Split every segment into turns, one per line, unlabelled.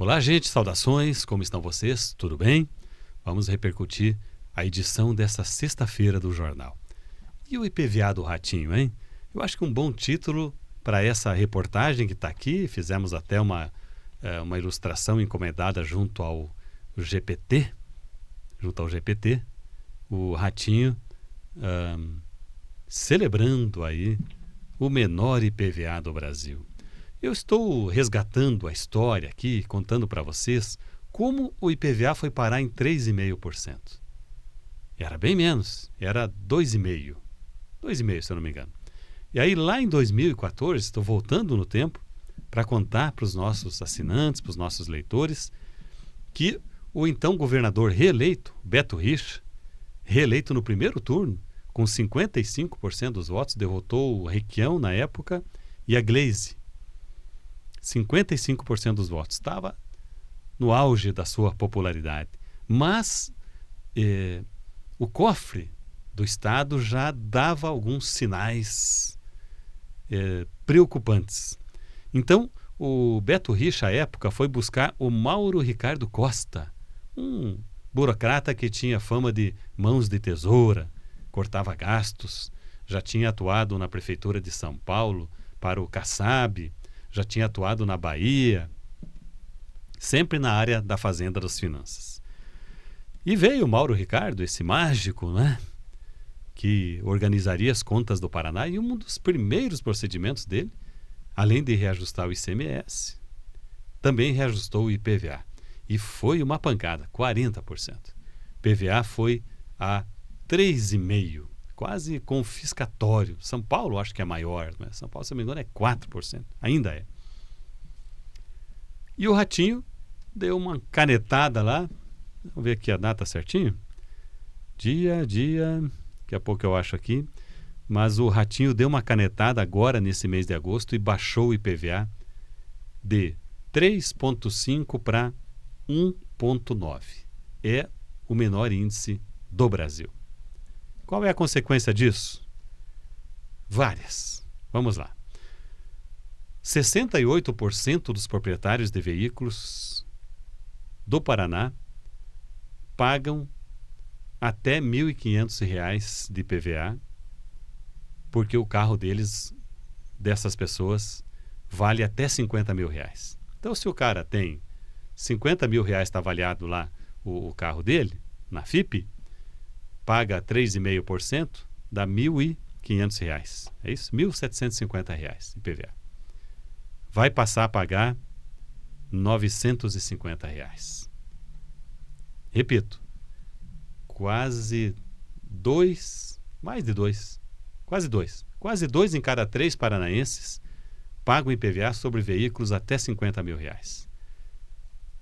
Olá, gente, saudações, como estão vocês? Tudo bem? Vamos repercutir a edição desta sexta-feira do jornal. E o IPVA do Ratinho, hein? Eu acho que um bom título para essa reportagem que está aqui, fizemos até uma ilustração encomendada junto ao GPT, o Ratinho celebrando aí o menor IPVA do Brasil. Eu estou resgatando a história aqui, contando para vocês como o IPVA foi parar em 3,5%. Era bem menos, era 2,5%. 2,5%, se eu não me engano. E aí, lá em 2014, estou voltando no tempo para contar para os nossos assinantes, para os nossos leitores, que o então governador reeleito, Beto Richa, reeleito no primeiro turno, com 55% dos votos, derrotou o Requião na época e a Gleisi. 55% dos votos. Estava no auge da sua popularidade. Mas o cofre do Estado já dava alguns sinais preocupantes. Então, o Beto Richa, à época, foi buscar o Mauro Ricardo Costa, um burocrata que tinha fama de mãos de tesoura, cortava gastos, já tinha atuado na Prefeitura de São Paulo para o Kassab, já tinha atuado na Bahia, sempre na área da Fazenda das Finanças. E veio o Mauro Ricardo, esse mágico, né, que organizaria as contas do Paraná, e um dos primeiros procedimentos dele, além de reajustar o ICMS, também reajustou o IPVA. E foi uma pancada, 40%. PVA foi a 3,5%, quase confiscatório. São Paulo acho que é maior, né? São Paulo, se não me engano, é 4%. Ainda é. E o Ratinho deu uma canetada lá. Vamos ver aqui a data certinho. Dia, daqui a pouco eu acho aqui. Mas o Ratinho deu uma canetada agora nesse mês de agosto e baixou o IPVA de 3,5 para 1,9. É o menor índice do Brasil. Qual é a consequência disso? Várias. Vamos lá. 68% dos proprietários de veículos do Paraná pagam até R$ 1.500 de IPVA, porque o carro dessas pessoas, vale até R$50 mil. Então, se o cara tem R$50 mil, está avaliado lá o carro dele, na FIPE, paga 3,5%, dá R$ 1.500. É isso? R$ 1.750 IPVA. Vai passar a pagar R$ 950. Repito, quase dois em cada 3 paranaenses pagam IPVA sobre veículos até R$50 mil.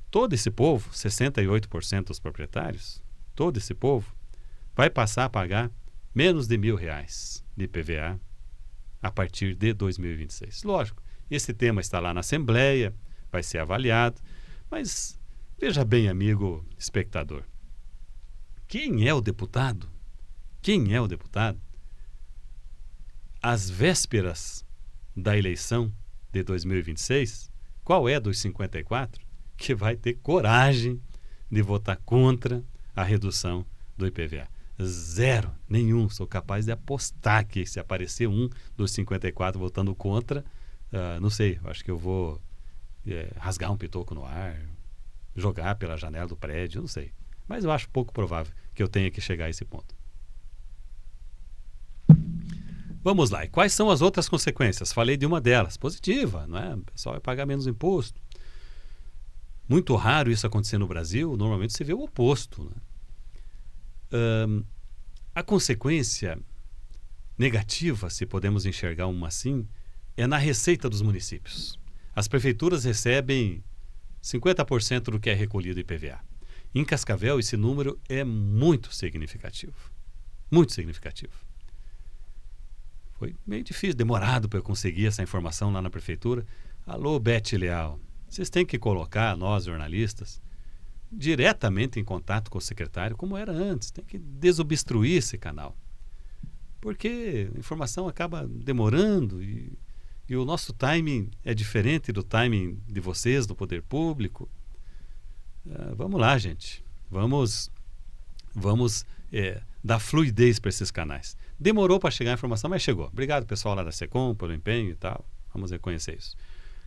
Todo esse povo, 68% dos proprietários, todo esse povo, vai passar a pagar menos de R$1.000 de IPVA a partir de 2026. Lógico, esse tema está lá na Assembleia, vai ser avaliado, mas veja bem, amigo espectador, quem é o deputado? Às vésperas da eleição de 2026, qual é dos 54 que vai ter coragem de votar contra a redução do IPVA? Zero, nenhum. Sou capaz de apostar que se aparecer um dos 54 votando contra, não sei, acho que eu vou rasgar um pitoco no ar, jogar pela janela do prédio, não sei. Mas eu acho pouco provável que eu tenha que chegar a esse ponto. Vamos lá, e quais são as outras consequências? Falei de uma delas, positiva, não é? O pessoal vai pagar menos imposto. Muito raro isso acontecer no Brasil, normalmente se vê o oposto, né? A consequência negativa, se podemos enxergar uma assim, é na receita dos municípios. As prefeituras recebem 50% do que é recolhido IPVA. Em Cascavel, esse número é muito significativo. Muito significativo. Foi meio difícil, demorado para eu conseguir essa informação lá na prefeitura. Alô, Bete Leal, vocês têm que colocar, nós jornalistas, diretamente em contato com o secretário, como era antes. Tem que desobstruir esse canal. Porque a informação acaba demorando e o nosso timing é diferente do timing de vocês, do poder público. Vamos lá, gente. Vamos dar fluidez para esses canais. Demorou para chegar a informação, mas chegou. Obrigado, pessoal lá da Secom, pelo empenho e tal. Vamos reconhecer isso.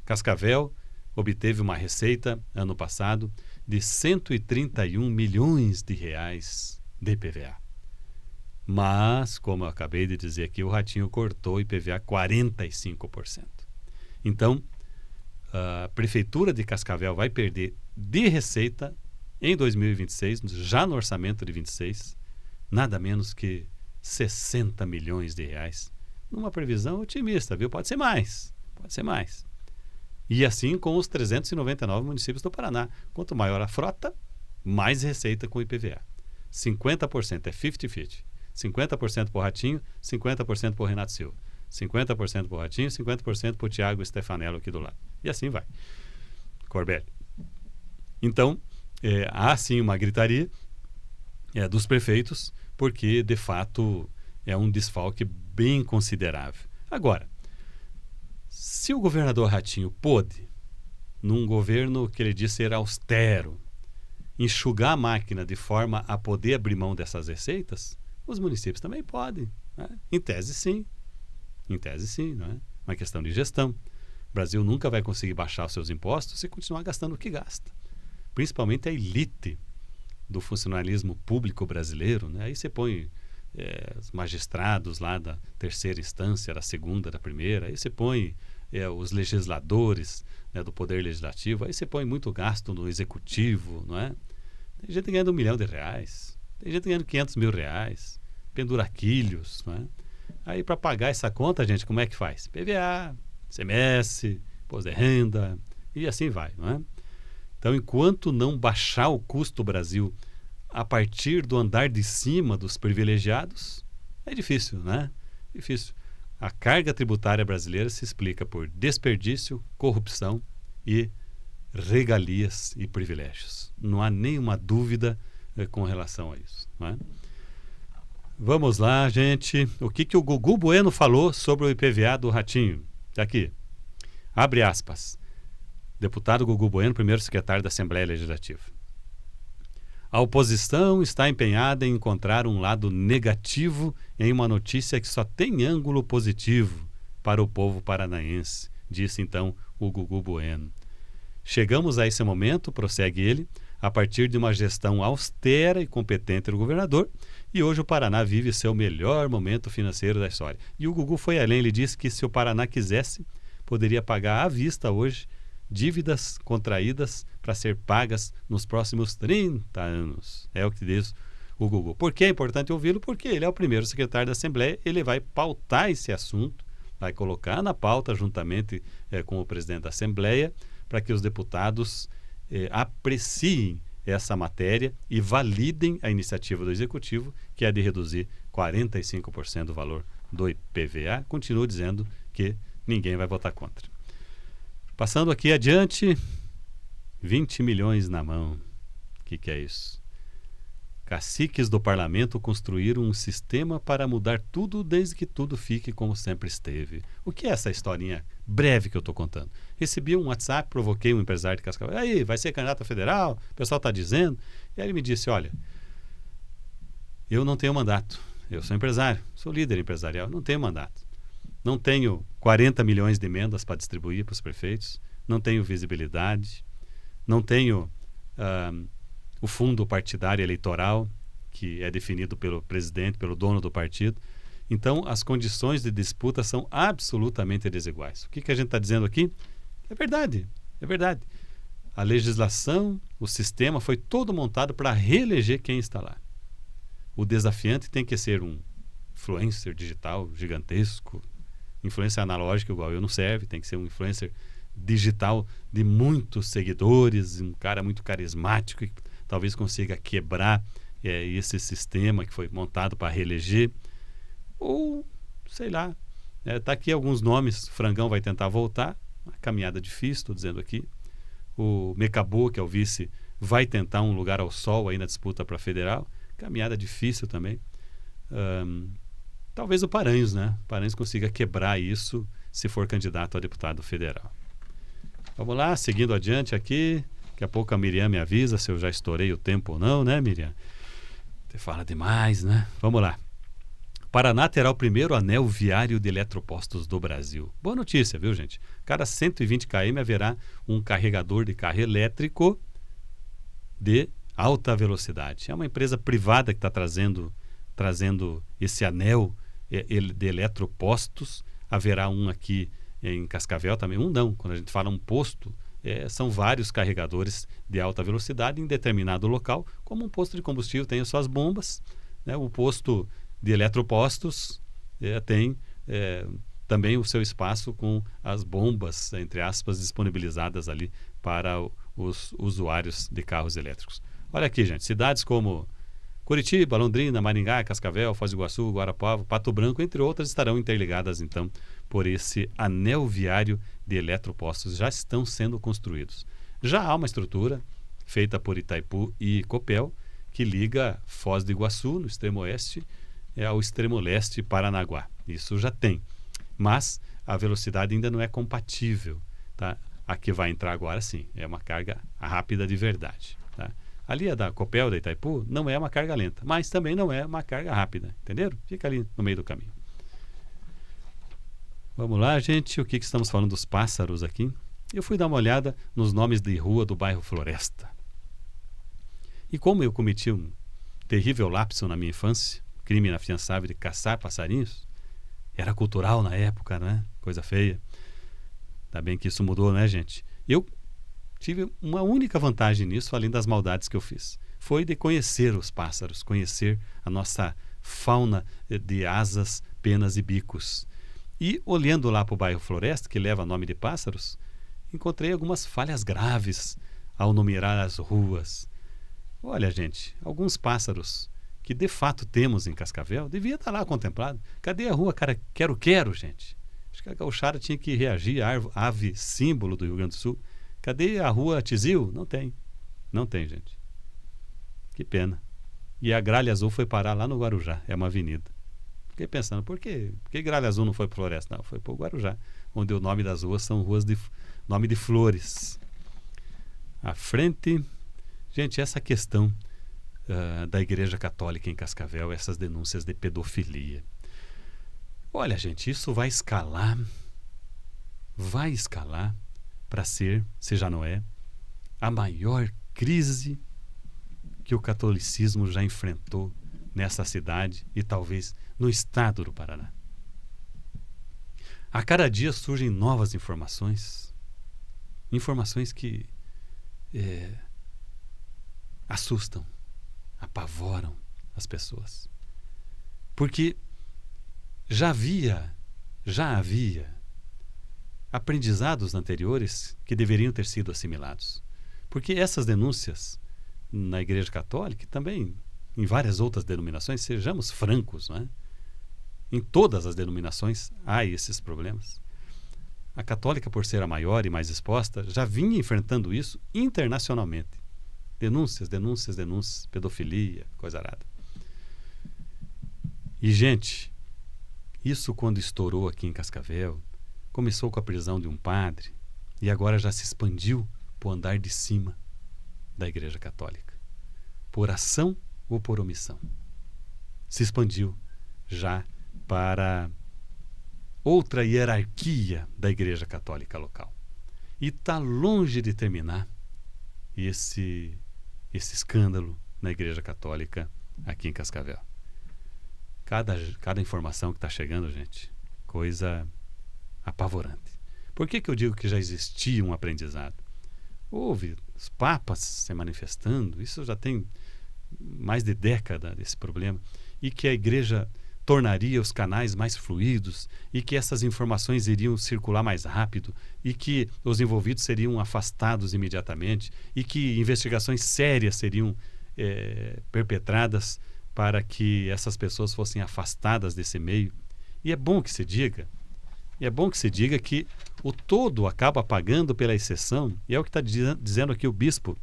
Cascavel obteve uma receita, ano passado, de 131 milhões de reais de IPVA. Mas, como eu acabei de dizer aqui, o Ratinho cortou o IPVA 45%. Então, a Prefeitura de Cascavel vai perder de receita em 2026, já no orçamento de 26, nada menos que 60 milhões de reais. Numa previsão otimista, viu? Pode ser mais. E assim com os 399 municípios do Paraná. Quanto maior a frota, mais receita com IPVA. 50% é 50-50. 50% por Ratinho, 50% por Renato Silva. 50% por Ratinho, 50% por Tiago Stefanello aqui do lado. E assim vai. Corbelli. Então, há sim uma gritaria dos prefeitos, porque de fato é um desfalque bem considerável. Agora, se o governador Ratinho pôde, num governo que ele disse ser austero, enxugar a máquina de forma a poder abrir mão dessas receitas, os municípios também podem, né? Em tese sim, não é? Uma questão de gestão. O Brasil nunca vai conseguir baixar os seus impostos se continuar gastando o que gasta. Principalmente a elite do funcionalismo público brasileiro, né? Aí você põe os magistrados lá da terceira instância, da segunda, da primeira, aí você põe os legisladores, né, do poder legislativo, aí você põe muito gasto no executivo, não é? Tem gente ganhando R$1 milhão, tem gente ganhando R$500 mil, penduraquilhos, não é? Aí para pagar essa conta, gente, como é que faz? PVA, ICMS, imposto de renda e assim vai, não é? Então, enquanto não baixar o custo Brasil a partir do andar de cima dos privilegiados, é difícil, né? Difícil. A carga tributária brasileira se explica por desperdício, corrupção e regalias e privilégios. Não há nenhuma dúvida com relação a isso, não é? Vamos lá, gente. O que o Gugu Bueno falou sobre o IPVA do Ratinho? Está aqui. Abre aspas. Deputado Gugu Bueno, primeiro secretário da Assembleia Legislativa. A oposição está empenhada em encontrar um lado negativo em uma notícia que só tem ângulo positivo para o povo paranaense, disse então o Gugu Bueno. Chegamos a esse momento, prossegue ele, a partir de uma gestão austera e competente do governador, e hoje o Paraná vive seu melhor momento financeiro da história. E o Gugu foi além, ele disse que se o Paraná quisesse, poderia pagar à vista hoje dívidas contraídas para ser pagas nos próximos 30 anos. É o que diz o Gugu. Por que é importante ouvi-lo? Porque ele é o primeiro secretário da Assembleia, ele vai pautar esse assunto, vai colocar na pauta juntamente com o presidente da Assembleia, para que os deputados apreciem essa matéria e validem a iniciativa do Executivo, que é de reduzir 45% do valor do IPVA. Continuo dizendo que ninguém vai votar contra. Passando aqui adiante, 20 milhões na mão. O que é isso? Caciques do parlamento construíram um sistema para mudar tudo desde que tudo fique como sempre esteve. O que é essa historinha breve que eu estou contando? Recebi um WhatsApp, provoquei um empresário de Cascavel. Aí, vai ser candidato a federal? O pessoal está dizendo. E aí ele me disse, olha, eu não tenho mandato. Eu sou empresário, sou líder empresarial, não tenho mandato. Não tenho 40 milhões de emendas para distribuir para os prefeitos, não tenho visibilidade, não tenho o fundo partidário eleitoral, que é definido pelo presidente, pelo dono do partido. Então, as condições de disputa são absolutamente desiguais. O que a gente está dizendo aqui? É verdade, é verdade. A legislação, o sistema foi todo montado para reeleger quem está lá. O desafiante tem que ser um influencer digital gigantesco. Influência analógica igual eu não serve, tem que ser um influencer digital de muitos seguidores, um cara muito carismático que talvez consiga quebrar esse sistema que foi montado para reeleger. Ou, sei lá, está aqui alguns nomes, Frangão vai tentar voltar, uma caminhada difícil, estou dizendo aqui. O Mecabu, que é o vice, vai tentar um lugar ao sol aí na disputa para federal, caminhada difícil também. Talvez o Paranhos, né? O Paranhos consiga quebrar isso se for candidato a deputado federal. Vamos lá, seguindo adiante aqui. O Daqui a pouco a Miriam me avisa se eu já estourei o tempo ou não, né, Miriam? Você fala demais, né? Vamos lá. Paraná terá o primeiro anel viário de eletropostos do Brasil. Boa notícia, viu, gente? Cada 120 km haverá um carregador de carro elétrico de alta velocidade. É uma empresa privada que está trazendo esse anel de eletropostos. Haverá um aqui em Cascavel também. Um não, quando a gente fala um posto, são vários carregadores de alta velocidade em determinado local, como um posto de combustível tem as suas bombas, né? O posto de eletropostos tem também o seu espaço com as bombas, entre aspas, disponibilizadas ali para os usuários de carros elétricos. Olha aqui, gente, cidades como Curitiba, Londrina, Maringá, Cascavel, Foz do Iguaçu, Guarapuava, Pato Branco, entre outras, estarão interligadas, então, por esse anel viário de eletropostos. Já estão sendo construídos. Já há uma estrutura feita por Itaipu e Copel, que liga Foz do Iguaçu, no extremo oeste, ao extremo leste, Paranaguá. Isso já tem. Mas a velocidade ainda não é compatível, tá? A que vai entrar agora, sim, é uma carga rápida de verdade, tá? Ali a da Copel, da Itaipu, não é uma carga lenta, mas também não é uma carga rápida, entenderam? Fica ali no meio do caminho. Vamos lá, gente, o que estamos falando dos pássaros aqui? Eu fui dar uma olhada nos nomes de rua do bairro Floresta. E como eu cometi um terrível lapso na minha infância, crime inafiançável de caçar passarinhos, era cultural na época, né? Coisa feia. Ainda bem que isso mudou, né, gente? Eu tive uma única vantagem nisso, além das maldades que eu fiz. Foi de conhecer os pássaros, conhecer a nossa fauna de asas, penas e bicos. E olhando lá para o bairro Floresta, que leva nome de pássaros, encontrei algumas falhas graves ao numerar as ruas. Olha, gente, alguns pássaros que de fato temos em Cascavel devia estar lá contemplado. Cadê a rua Quero-Quero, gente? Acho que a gauchara tinha que reagir à ave símbolo do Rio Grande do Sul. Cadê a rua Tizil? Não tem. Não tem, gente. Que pena. E a Gralha Azul foi parar lá no Guarujá. É uma avenida. Fiquei pensando, por que Gralha Azul não foi para Floresta? Não, foi para o Guarujá, onde o nome das ruas são ruas de nome de flores. À frente, gente, essa questão da Igreja Católica em Cascavel, essas denúncias de pedofilia. Olha, gente, isso vai escalar para ser, se já não é, a maior crise que o catolicismo já enfrentou nessa cidade e talvez no estado do Paraná. A cada dia surgem novas informações que assustam, apavoram as pessoas. Porque já havia aprendizados anteriores que deveriam ter sido assimilados. Porque essas denúncias na Igreja Católica, também em várias outras denominações, sejamos francos, não é? Em todas as denominações há esses problemas. A católica, por ser a maior e mais exposta, já vinha enfrentando isso internacionalmente. Denúncias, pedofilia, coisa arada. E, gente, isso quando estourou aqui em Cascavel, começou com a prisão de um padre e agora já se expandiu para o andar de cima da Igreja Católica. Por ação ou por omissão. Se expandiu já para outra hierarquia da Igreja Católica local. E está longe de terminar esse escândalo na Igreja Católica aqui em Cascavel. Cada informação que está chegando, gente, coisa apavorante. Por que eu digo que já existia um aprendizado? Houve os papas se manifestando, isso já tem mais de década desse problema, e que a igreja tornaria os canais mais fluidos e que essas informações iriam circular mais rápido e que os envolvidos seriam afastados imediatamente e que investigações sérias seriam perpetradas para que essas pessoas fossem afastadas desse meio. E é bom que se diga que o todo acaba pagando pela exceção, e é o que está dizendo aqui o bispo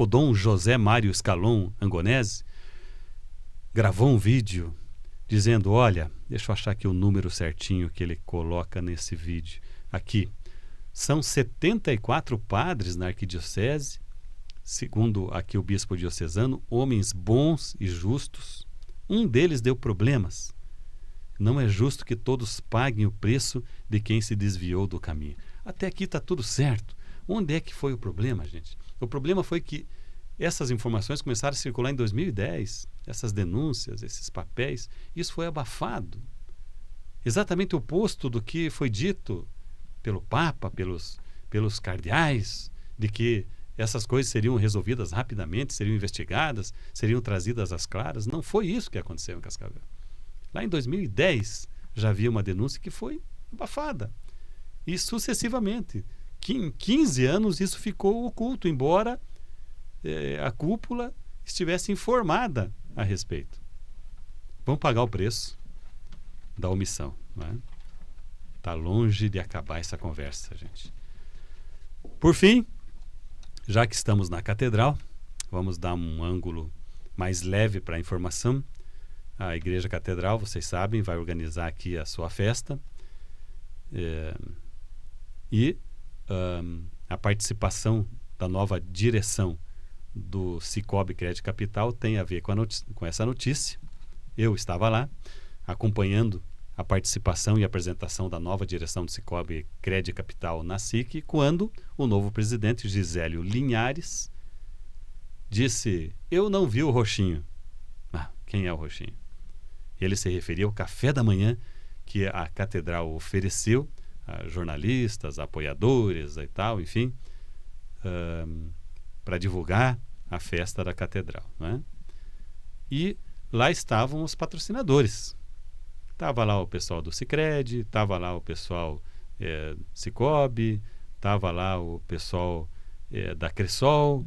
Dom José Mário Scalon Angonese, gravou um vídeo dizendo, olha, deixa eu achar aqui o número certinho que ele coloca nesse vídeo, aqui, São 74 padres na arquidiocese, segundo aqui o bispo diocesano, homens bons e justos. Um deles deu problemas. Não é justo que todos paguem o preço de quem se desviou do caminho. Até aqui está tudo certo. Onde é que foi o problema, gente? O problema foi que essas informações começaram a circular em 2010, essas denúncias, esses papéis, isso foi abafado. Exatamente o oposto do que foi dito pelo Papa, pelos cardeais, de que essas coisas seriam resolvidas rapidamente, seriam investigadas, seriam trazidas às claras. Não foi isso que aconteceu em Cascavel. Lá em 2010 já havia uma denúncia que foi abafada. E sucessivamente, em 15 anos isso ficou oculto, embora a cúpula estivesse informada a respeito. Vão pagar o preço da omissão, não é? Está longe de acabar essa conversa, gente. Por fim, já que estamos na catedral, vamos dar um ângulo mais leve para a informação. A Igreja Catedral, vocês sabem, vai organizar aqui a sua festa. A participação da nova direção do Sicoob Crédito Capital tem a ver com essa notícia. Eu estava lá acompanhando a participação e apresentação da nova direção do Sicoob Crédito Capital na SIC, quando o novo presidente, Gisélio Linhares, disse: eu não vi o Roxinho. Quem é o Roxinho? Ele se referia ao café da manhã que a catedral ofereceu a jornalistas, apoiadores e tal, enfim, para divulgar a festa da catedral, não é? E lá estavam os patrocinadores. Estava lá o pessoal do Sicredi, estava lá o pessoal Sicoob, estava lá o pessoal da Cressol,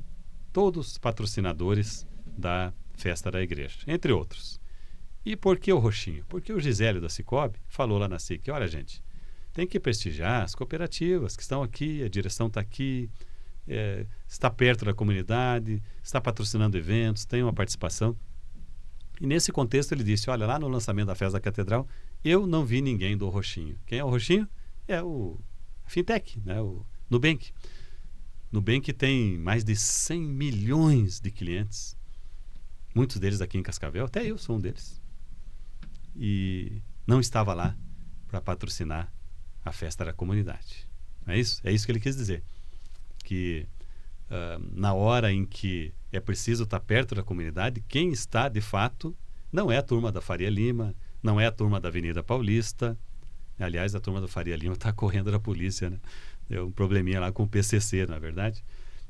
todos patrocinadores da festa da igreja, entre outros. E por que o Roxinho? Porque o Gisélio da Sicoob falou lá na SIC: olha, gente, tem que prestigiar as cooperativas que estão aqui, a direção está aqui, está perto da comunidade, está patrocinando eventos, tem uma participação. E nesse contexto ele disse: olha, lá no lançamento da festa da catedral, eu não vi ninguém do Roxinho. Quem é o Roxinho? É a Fintech, né? O Nubank. Nubank tem mais de 100 milhões de clientes, muitos deles aqui em Cascavel, até eu sou um deles. E não estava lá para patrocinar a festa da comunidade. Não é isso? É isso que ele quis dizer. Que na hora em que é preciso estar perto da comunidade, quem está de fato não é a turma da Faria Lima, não é a turma da Avenida Paulista. Aliás, a turma da Faria Lima está correndo da polícia, né? Deu um probleminha lá com o PCC, na verdade.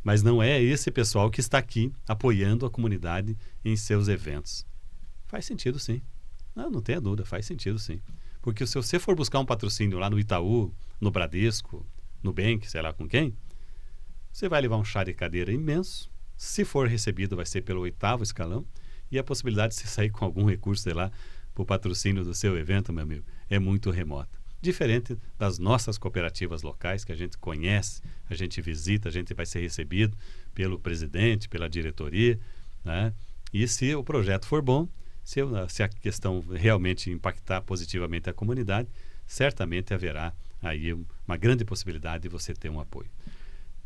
Mas não é esse pessoal que está aqui apoiando a comunidade em seus eventos. Faz sentido, sim. Não tenha dúvida, faz sentido, sim. Porque se você for buscar um patrocínio lá no Itaú, no Bradesco, no Nubank, sei lá com quem, você vai levar um chá de cadeira imenso. Se for recebido, vai ser pelo 8º escalão. E a possibilidade de você sair com algum recurso, sei lá, para o patrocínio do seu evento, meu amigo, é muito remota. Diferente das nossas cooperativas locais, que a gente conhece, a gente visita, a gente vai ser recebido pelo presidente, pela diretoria, né? E se o projeto for bom, se a questão realmente impactar positivamente a comunidade, certamente haverá aí uma grande possibilidade de você ter um apoio.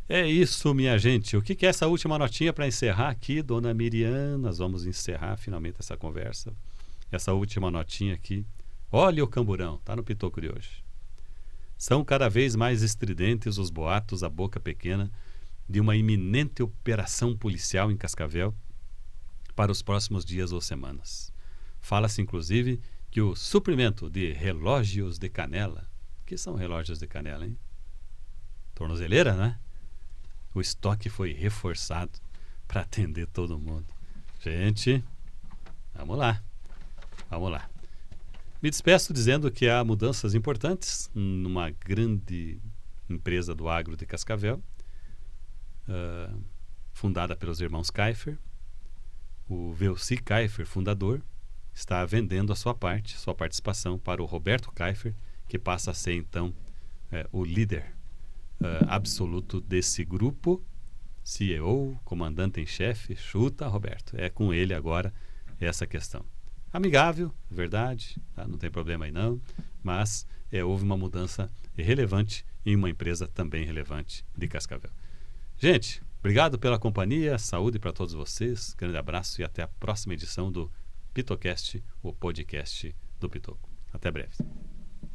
É isso, minha gente. O que é essa última notinha para encerrar aqui, dona Miriam? Nós vamos encerrar finalmente essa conversa. Essa última notinha aqui. Olha o camburão, está no Pitoco de hoje. São cada vez mais estridentes os boatos à boca pequena de uma iminente operação policial em Cascavel para os próximos dias ou semanas. Fala-se, inclusive, que o suprimento de relógios de canela... O que são relógios de canela, hein? Tornozeleira, né? O estoque foi reforçado para atender todo mundo. Gente, vamos lá. Vamos lá. Me despeço dizendo que há mudanças importantes numa grande empresa do agro de Cascavel, fundada pelos irmãos Kaifer. O Velci Kaifer, fundador, está vendendo a sua participação para o Roberto Kaifer, que passa a ser então o líder absoluto desse grupo, CEO, comandante em chefe. Chuta, Roberto. É com ele agora essa questão. Amigável, verdade, tá? Não tem problema aí não, mas houve uma mudança relevante em uma empresa também relevante de Cascavel. Gente, obrigado pela companhia, saúde para todos vocês, grande abraço e até a próxima edição do PitoCast, o podcast do Pitoco. Até breve.